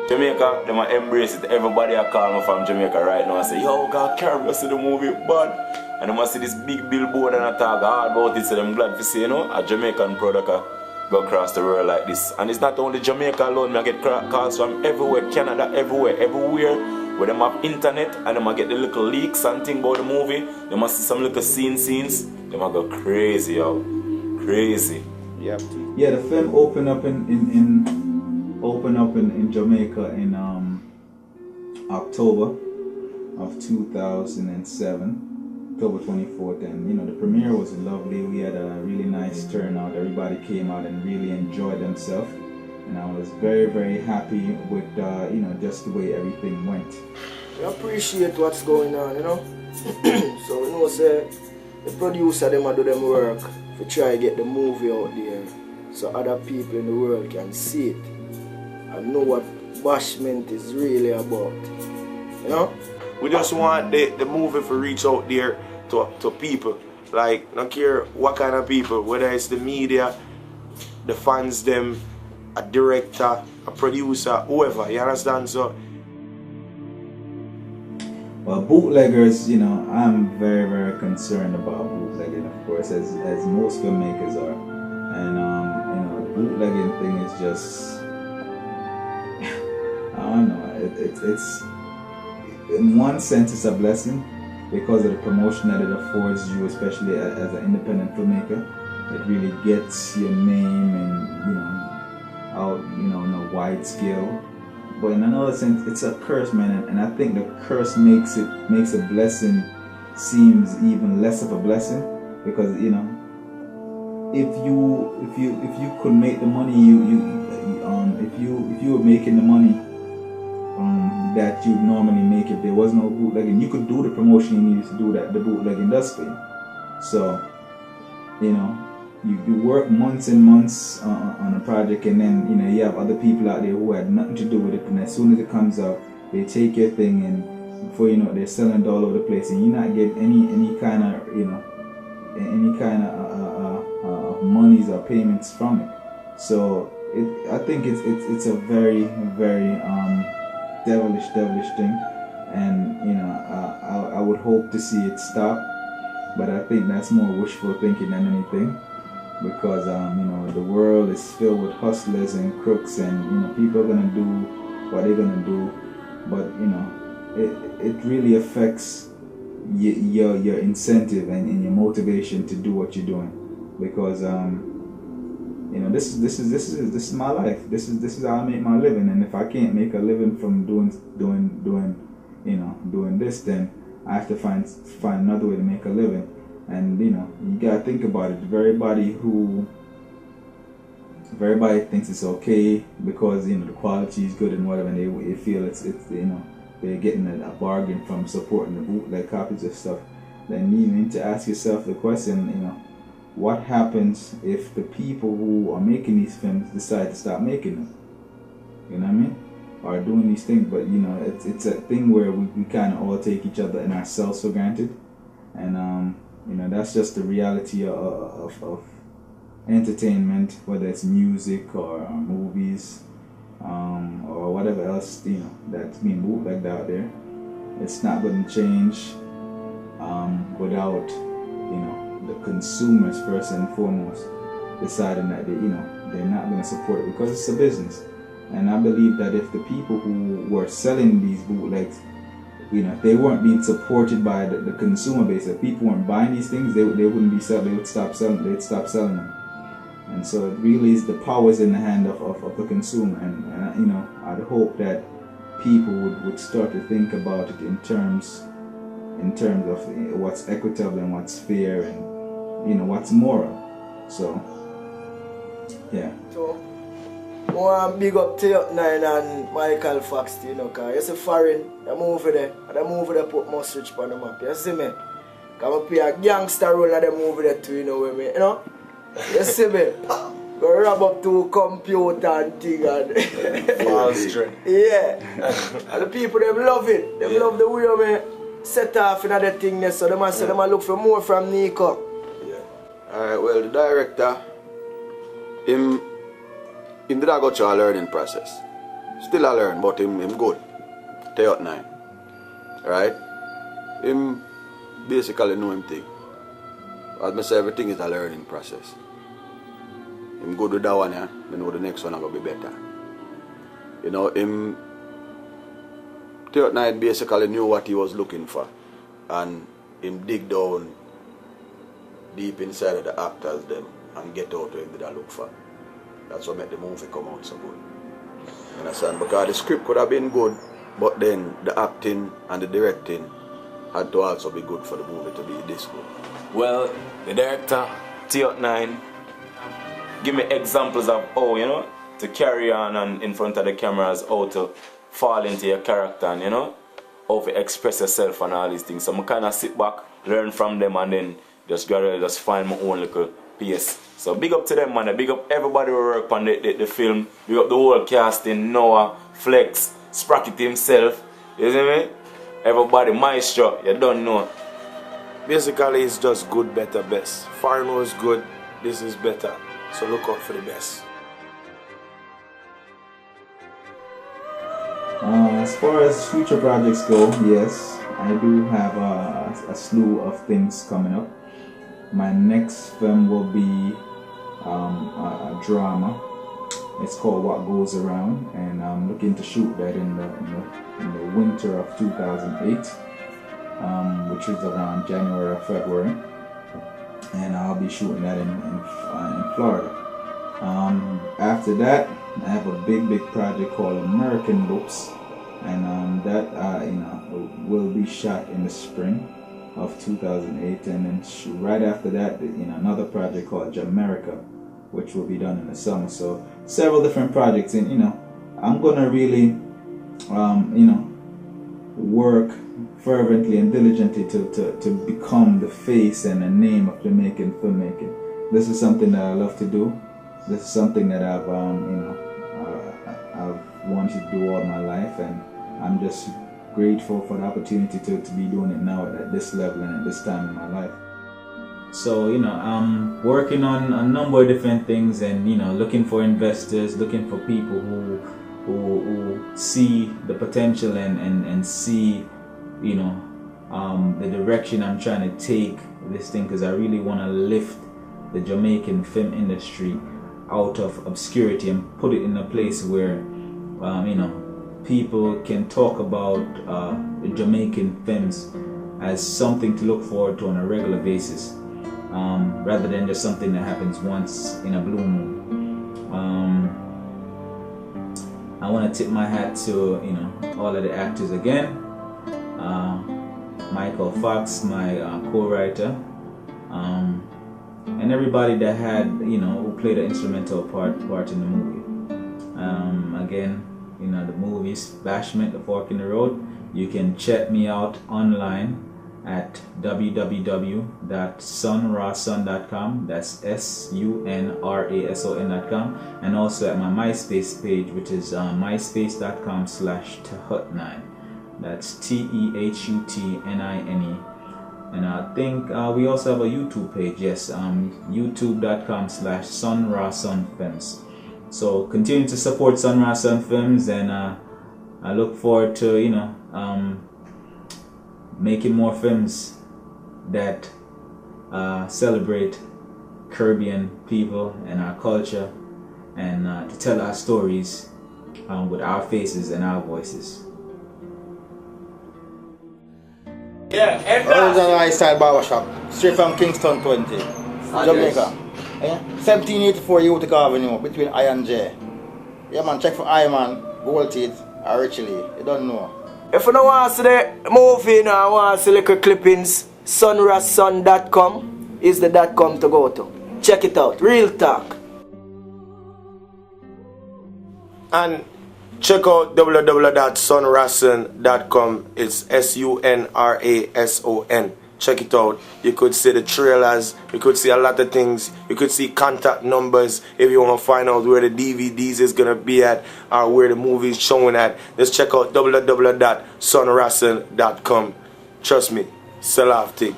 Jamaica, they might embrace it. Everybody I call me from Jamaica right now and say, yo, God, carry us to the movie, bud. And they must see this big billboard and I talk hard about it, so I'm glad to see, you know, a Jamaican product go across the world like this. And it's not only Jamaica alone, I get calls from everywhere, Canada, everywhere where they have internet and they might get the little leaks and thing about the movie. They must see some little scenes, they might go crazy, yo. Crazy. Yep. Yeah, the film opened up in Jamaica in October of 2007. October 24th, and you know the premiere was lovely. We had a really nice turnout. Everybody came out and really enjoyed themselves, and I was very, very happy with you know, just the way everything went. I appreciate what's going on, you know. So you know, say the producer them do them work to try to get the movie out there, so other people in the world can see it and know what Bashment is really about, you know. We just want the movie to reach out there to people. Like, not care what kind of people, whether it's the media, the fans them, a director, a producer, whoever, you understand? So well, bootleggers, you know, I'm very, very concerned about bootlegging, of course, as most filmmakers are. And you know, the bootlegging thing is just I don't know, it's in one sense it's a blessing because of the promotion that it affords you, especially as an independent filmmaker. It really gets your name and, you know, out, you know, in a wide scale. But in another sense, it's a curse, man, and I think the curse makes a blessing seems even less of a blessing, because you know, if you could make the money if you were making the money that you normally make if there was no bootlegging, you could do the promotion you needed to do that the bootlegging does for you. So, you know, you work months and months on a project, and then, you know, you have other people out there who had nothing to do with it, and as soon as it comes out, they take your thing, and before you know it, they're selling it all over the place, and you're not getting any kind of, you know, any kind of monies or payments from it. So I think it's a very, very devilish thing, and you know, I would hope to see it stop, but I think that's more wishful thinking than anything, because you know, the world is filled with hustlers and crooks, and you know, people are gonna do what they're gonna do, but you know, it really affects your incentive and your motivation to do what you're doing, because you know, this is my life. This is how I make my living, and if I can't make a living from doing this, then I have to find another way to make a living. And you know, you gotta think about it. Everybody thinks it's okay because, you know, the quality is good and whatever, and they feel it's you know, they're getting a bargain from supporting the bootleg copies of stuff. Then you need to ask yourself the question, you know, what happens if the people who are making these films decide to stop making them? You know what I mean? Or doing these things, but you know, it's a thing where we kind of all take each other and ourselves for granted, and you know, that's just the reality of entertainment, whether it's music or movies, or whatever else, you know, that's being bootlegged out there. It's not going to change without, you know, the consumers first and foremost deciding that they're not going to support it, because it's a business. And I believe that if the people who were selling these bootlegs, you know, if they weren't being supported by the consumer base, if people weren't buying these things, they wouldn't be selling. They would stop selling. They'd stop selling them. And so it really is, the power is in the hand of the consumer. And you know, I'd hope that people would start to think about it in terms of what's equitable and what's fair, and you know, what's moral. So yeah. So more big up to you, Nine and Michael Fox, you know, cause you see foreign, the movie there put Mustard on the map, you see me? Cause I play a gangster role in the movie there too, you know what I mean? You know? You see me? Go rub up to computer and thing and false trend. Yeah. And the people, them love it. They love the way me set off in that thing there, so they say they look for more from Nico. Yeah. Alright, well, the director, him did go through a learning process. Still I learn, but him good. K.i.g. Right? Him basically know him thing. As I say, everything is a learning process. Him good with that one, yeah. I know the next one is going to be better. You know, him K.i.g. basically knew what he was looking for. And him dig down deep inside of the actors them and get out what him did I look for. That's what made the movie come out so good. You understand? Because the script could have been good, but then the acting and the directing had to also be good for the movie to be this good. Well, the director, K.i.g, give me examples of how, you know, to carry on and in front of the cameras, how to fall into your character and, you know, how to express yourself and all these things. So I kind of sit back, learn from them and then just gradually just find my own little pace. So big up to them, man. Big up everybody who work on the film. Big up the whole casting, Noah, Flex, Sprocket himself. You see me? Everybody, Maestro, you don't know. Basically, it's just good, better, best. Farno is good, this is better. So look out for the best. As far as future projects go, yes, I do have a slew of things coming up. My next film will be a drama. It's called What Goes Around, and I'm looking to shoot that in the winter of 2008, which is around January or February, and I'll be shooting that in Florida. After that, I have a big project called American Loops, and that will be shot in the spring of 2008, and then right after that, another project called Jamaica, which will be done in the summer. So several different projects, and I'm gonna really work fervently and diligently to become the face and the name of Jamaican filmmaking. This is something that I love to do. This is something that I've wanted to do all my life, and I'm just grateful for the opportunity to be doing it now at this level and at this time in my life. So I'm working on a number of different things, and looking for investors, looking for people who see the potential and see the direction I'm trying to take this thing, because I really want to lift the Jamaican film industry out of obscurity and put it in a place where people can talk about Jamaican films as something to look forward to on a regular basis, rather than just something that happens once in a blue moon. I want to tip my hat to all of the actors again. Michael Fox, my co-writer, and everybody that had who played an instrumental part in the movie. Again, the movies Bashment, The Fork in the Road. You can check me out online at www.sunrason.com. That's sunrason.com, and also at my MySpace page, which is myspace.com/tehutnine. That's TEHUTNINE. And I think we also have a YouTube page. Yes, youtube.com/sunrasonfilms. So continue to support Sun Ra Sun Films, and I look forward to making more films that celebrate Caribbean people and our culture, and to tell our stories with our faces and our voices. Yeah, original lifestyle barbershop, straight from Kingston 20, Jamaica. 1784 Utica Avenue, between I and J. Yeah man, check for I man, Gold Teeth, or Richley. You don't know. If you don't want to see the movie and want to see little clippings, sunrason.com is the .com to go to. Check it out, real talk. And check out www.sunrason.com. It's SUNRASON. Check it out. You could see the trailers, you could see a lot of things, you could see contact numbers if you want to find out where the DVDs is going to be at or where the movie is showing at. Just check out www.sunrason.com. Trust me, sell off thing.